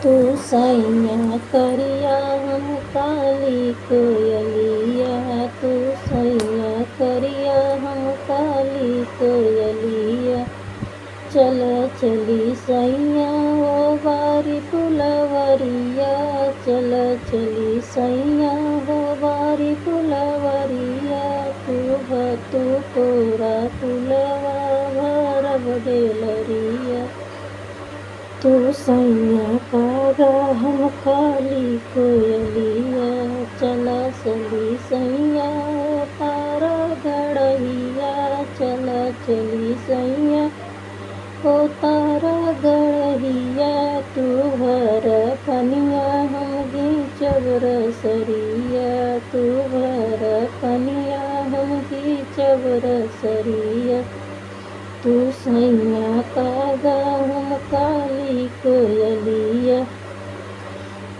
तू सैया करिया हम काली कोयलिया, तू सैया करिया हम काली कोयलिया। चल चली सैया हो बारी फुलवरिया, चल चली सैया हो बारी फुलवरिया। तू कोरा फुलवा भरब डेलरिया, तू सैया कागा हम काली कोयलिया। चला चली सैया तारा गड़हिया, चला चली सैया ओ तारा गड़हिया। तू भर पनिया हम घींचब रसरिया, तू भर पनिया हम घींचब रसरिया। तू सैया कागा हम काली कोयलिया।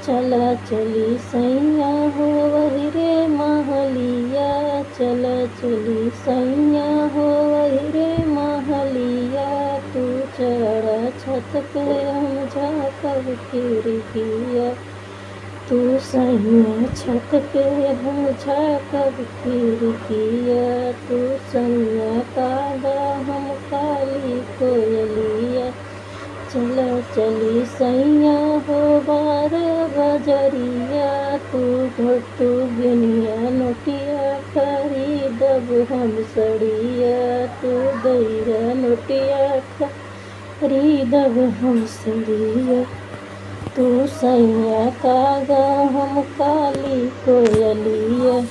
चला चली सैया हो वही रे महलिया, चला चली सैया हो वही रे महलिया। तू चढ़ा छत पे हम झाँकब खिड़किया, तू सैया छत पे हम झाँकब खिड़किया। तू सैया कागा हम काली कोयलिया। चला चली सैया हो 12 बजरिया, तू बिनिया नोटिया खरीदब हम सड़िया, तू दैया नोटिया खरीदब हम सड़िया। तू सैया कागा हम काली कोयलिया।